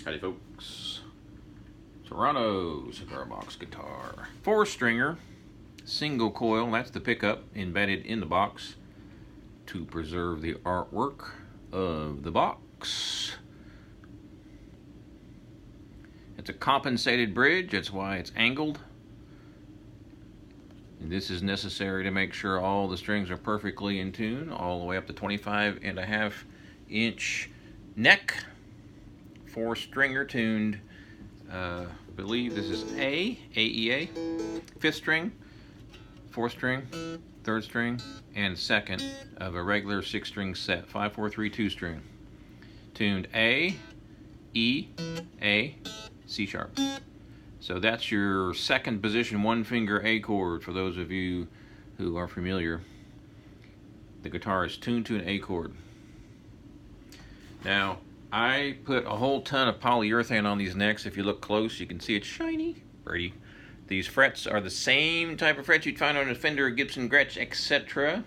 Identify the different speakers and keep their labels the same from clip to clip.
Speaker 1: Howdy folks. Torano cigar box guitar. 4-stringer, single coil, that's the pickup embedded in the box to preserve the artwork of the box. It's a compensated bridge, that's why it's angled. And this is necessary to make sure all the strings are perfectly in tune, all the way up to 25.5-inch neck. 4-stringer tuned, I believe this is AEA, 5th string, 4th string, 3rd string, and 2nd of a regular 6-string set, 5-4-3-2 string. Tuned A, E, A, C sharp. So that's your 2nd position 1-finger A chord for those of you who are familiar. The guitar is tuned to an A chord. Now, I put a whole ton of polyurethane on these necks. If you look close, you can see it's shiny, pretty. These frets are the same type of frets you'd find on a Fender, Gibson, Gretsch, etc.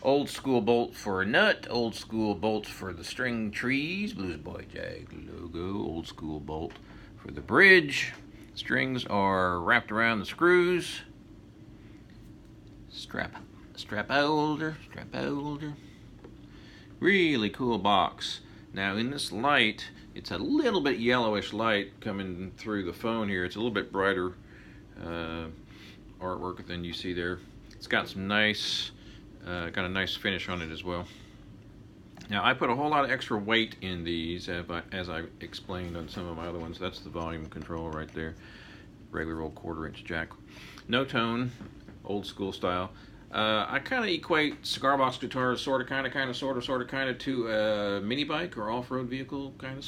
Speaker 1: Old school bolt for a nut, old school bolt for the string trees, Bluesboy Jag logo, old school bolt for the bridge. Strings are wrapped around the screws. Strap holder. Really cool box. Now in this light, it's a little bit yellowish light coming through the phone here. It's a little bit brighter artwork than you see there. It's got some nice, got a nice finish on it as well. Now I put a whole lot of extra weight in these, as I explained on some of my other ones. That's the volume control right there. Regular old 1/4-inch jack. No tone, old school style. I kind of equate cigar box guitars sort of, kind of to a mini bike or off-road vehicle, kind of.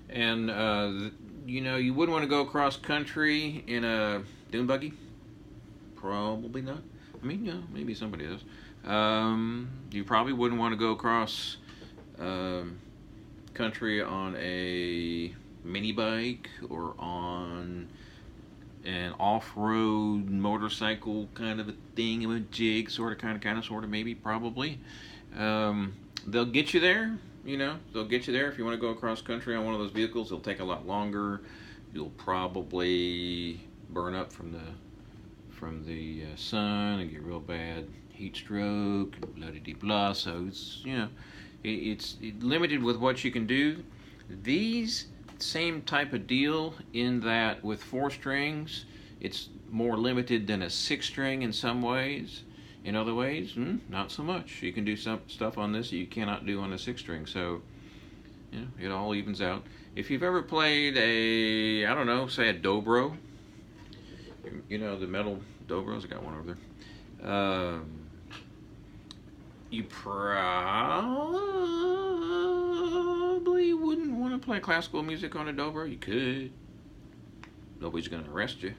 Speaker 1: And you know, you wouldn't want to go cross country in a dune buggy. Probably not. I mean, yeah, maybe somebody does. You probably wouldn't want to go across country on a mini bike or on an off-road motorcycle kind of a thing, a jig, sort of, maybe, probably. They'll get you there, you know. They'll get you there if you want to go across country on one of those vehicles. It'll take a lot longer. You'll probably burn up from the sun and get real bad heat stroke and blah-de-de-blah. So it's, you know, it's limited with what you can do. These, same type of deal in that with 4 strings, it's more limited than a 6-string in some ways. In other ways, not so much. You can do some stuff on this that you cannot do on a 6-string. So, you know, it all evens out. If you've ever played a, I don't know, say a dobro, you know, the metal dobros, I got one over there. You probably wouldn't want to play classical music on a dobro. You could. Nobody's going to arrest you.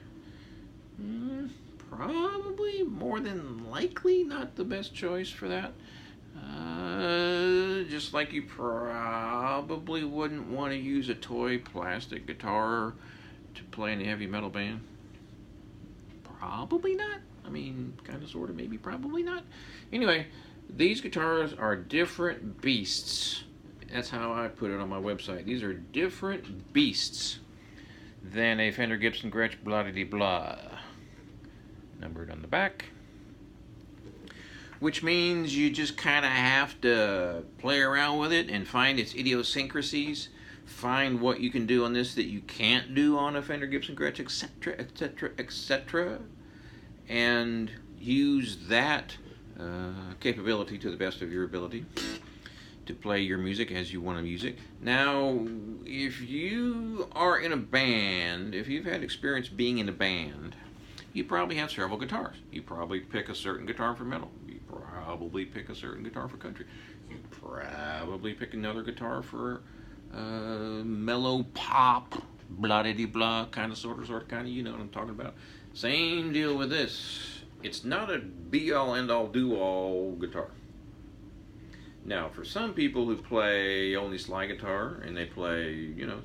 Speaker 1: Probably, more than likely, not the best choice for that. Just like you probably wouldn't want to use a toy plastic guitar to play in a heavy metal band. Probably not. I mean, kind of, sort of, maybe, probably not. Anyway, these guitars are different beasts. That's how I put it on my website. These are different beasts than a Fender, Gibson, Gretsch, blah-de-de-blah. Numbered on the back. Which means you just kind of have to play around with it and find its idiosyncrasies. Find what you can do on this that you can't do on a Fender, Gibson, Gretsch, etc. And use that capability to the best of your ability to play your music as you want to use it. Now, if you are in a band, if you've had experience being in a band, you probably have several guitars. You probably pick a certain guitar for metal. You probably pick a certain guitar for country. You probably pick another guitar for mellow pop, blah-de-de-blah, kind of, sort of, you know what I'm talking about. Same deal with this. It's not a be-all, end-all, do-all guitar. Now, for some people who play only slide guitar, and they play, you know,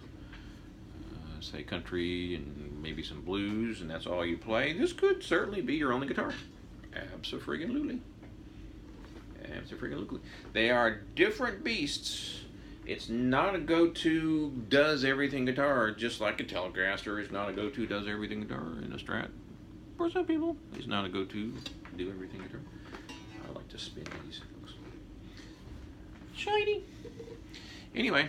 Speaker 1: say country and maybe some blues, and that's all you play, this could certainly be your only guitar. Abso-friggin-lutely. amps. They're freaking cool. They are different beasts. It's not a go-to does everything guitar, just like a Telecaster is not a go-to does everything guitar, and a Strat, for some people, is not a go-to do everything guitar. I like to spin these folks. Shiny. Anyway,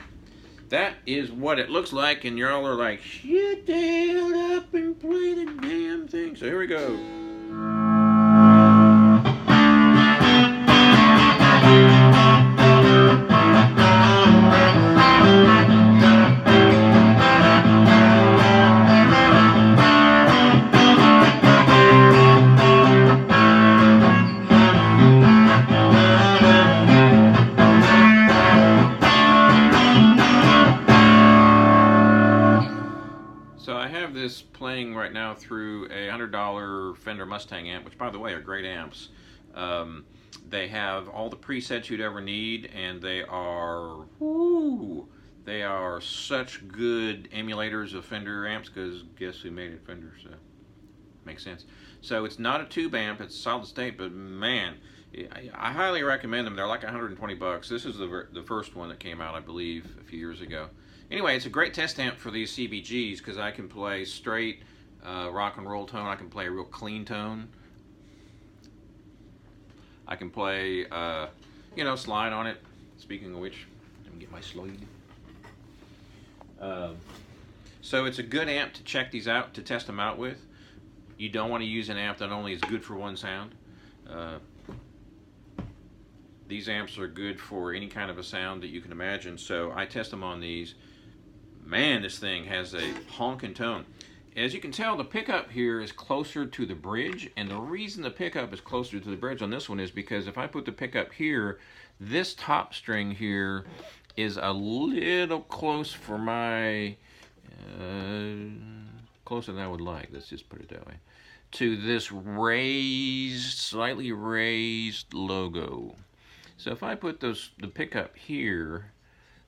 Speaker 1: that is what it looks like, and y'all are like, shut the hell up and play the damn thing. So here we go. Playing right now through a $100 Fender Mustang amp, which by the way are great amps. They have all the presets you'd ever need, and they are such good emulators of Fender amps, because guess who made it? Fender, so makes sense. So it's not a tube amp, it's solid state, but man, I highly recommend them. They're like 120 bucks. This is the first one that came out, I believe, a few years ago. Anyway, it's a great test amp for these CBGs, because I can play straight rock and roll tone. I can play a real clean tone. I can play, you know, slide on it. Speaking of which, let me get my slide. So it's a good amp to check these out, to test them out with. You don't want to use an amp that only is good for one sound. These amps are good for any kind of a sound that you can imagine, so I test them on these. Man, this thing has a honking tone. As you can tell, the pickup here is closer to the bridge, and the reason the pickup is closer to the bridge on this one is because if I put the pickup here, this top string here is a little close for my, closer than I would like, let's just put it that way, to this raised, slightly raised logo. So if I put the pickup here,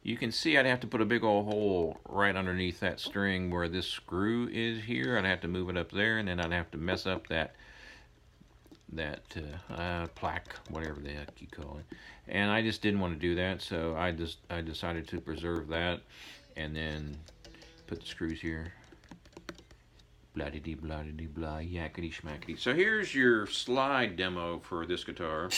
Speaker 1: you can see I'd have to put a big old hole right underneath that string where this screw is here. I'd have to move it up there, and then I'd have to mess up that plaque, whatever the heck you call it. And I just didn't want to do that, so I decided to preserve that, and then put the screws here. Blah-de-dee, blah-de-dee, blah, yakety schmackety. So here's your slide demo for this guitar.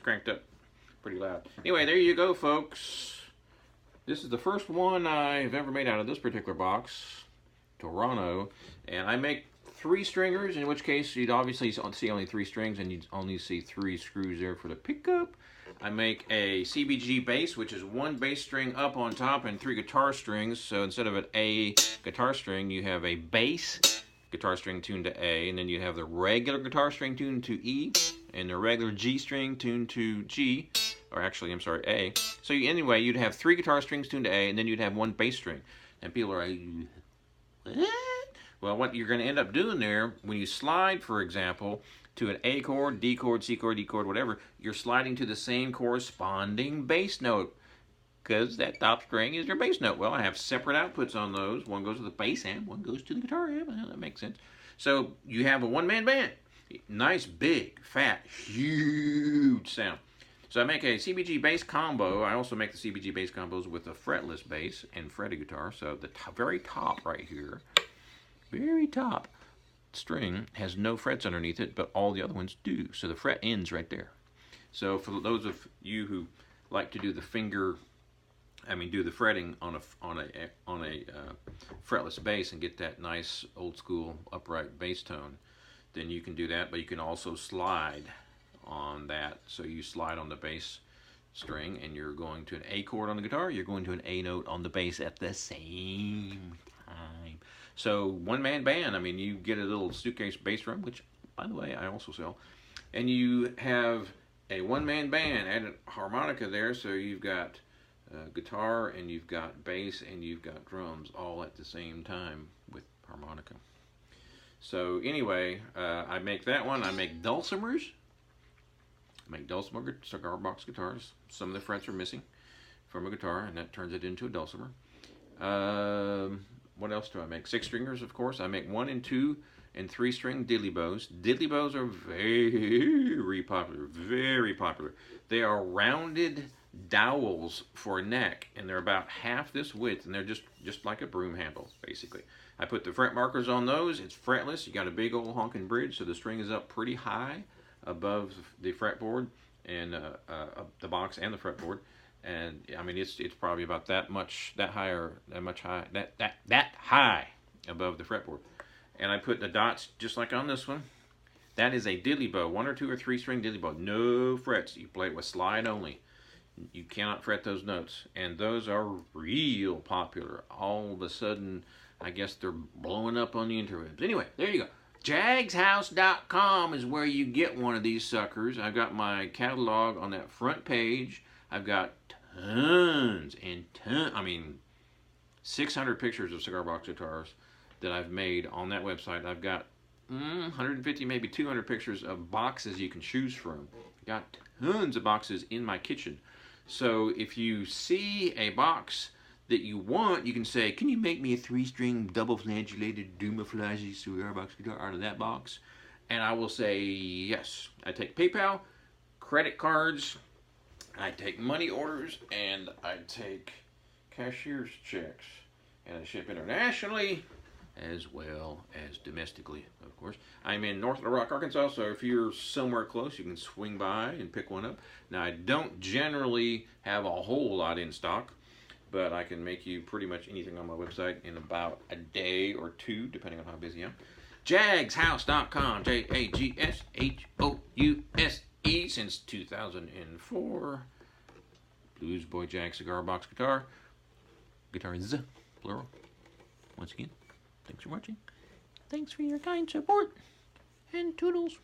Speaker 1: Cranked up pretty loud. Anyway, there you go, folks. This is the first one I've ever made out of this particular box, Torano, and I make 3 stringers, in which case you'd obviously see only 3 strings, and you'd only see 3 screws there for the pickup. I make a CBG bass, which is 1 bass string up on top and 3 guitar strings. So instead of an A guitar string, you have a bass guitar string tuned to A, and then you have the regular guitar string tuned to E, and the regular G string tuned to G, or actually, I'm sorry, A. So anyway, you'd have 3 guitar strings tuned to A, and then you'd have 1 bass string. And people are like, what? Well, what you're going to end up doing there, when you slide, for example, to an A chord, D chord, C chord, D chord, whatever, you're sliding to the same corresponding bass note. because that top string is your bass note. Well, I have separate outputs on those. One goes to the bass amp, one goes to the guitar amp. That makes sense. So you have a one-man band. Nice, big, fat, huge sound. So I make a CBG bass combo. I also make the CBG bass combos with a fretless bass and fretted guitar. So the very top right here, very top string has no frets underneath it, but all the other ones do. So the fret ends right there. So for those of you who like to do the do the fretting on a fretless bass and get that nice old school upright bass tone, then you can do that. But you can also slide on that. So you slide on the bass string and you're going to an A chord on the guitar, you're going to an A note on the bass at the same time. So one-man band, I mean, you get a little suitcase bass drum, which, by the way, I also sell, and you have a one-man band, add a harmonica there, so you've got guitar and you've got bass and you've got drums all at the same time with harmonica. So anyway, I make that one. I make dulcimers. I make dulcimer cigar box guitars. Some of the frets are missing from a guitar, and that turns it into a dulcimer. What else do I make? Six stringers, of course. I make 1 and 2 and 3 string diddleybows. Diddleybows are very popular, very popular. They are rounded dowels for a neck, and they're about half this width, and they're just like a broom handle, basically. I put the fret markers on those. It's fretless. You got a big old honking bridge, so the string is up pretty high above the fretboard and the box and the fretboard. And I mean, it's probably about that high above the fretboard. And I put the dots just like on this one. That is a diddleybow, 1 or 2 or 3 string diddleybow. No frets. You play it with slide only. You cannot fret those notes. And those are real popular. All of a sudden, I guess they're blowing up on the interwebs. Anyway, there you go. jagshouse.com is where you get one of these suckers. I've got my catalog on that front page. I've got tons and tons, 600 pictures of cigar box guitars that I've made on that website. I've got 150, maybe 200 pictures of boxes you can choose from. Got tons of boxes in my kitchen. So if you see a box that you want, you can say, can you make me a 3-string double flagellated Dumaflagy cigar box guitar out of that box? And I will say yes. I take PayPal, credit cards, I take money orders, and I take cashier's checks. And I ship internationally as well as domestically, of course. I'm in North Little Rock, Arkansas, so if you're somewhere close, you can swing by and pick one up. Now, I don't generally have a whole lot in stock, but I can make you pretty much anything on my website in about a day or 2, depending on how busy I am. jagshouse.com, JAGSHOUSE, since 2004. Bluesboy Jag cigar box guitar. Guitar is plural. Once again, thanks for watching. Thanks for your kind support. And toodles.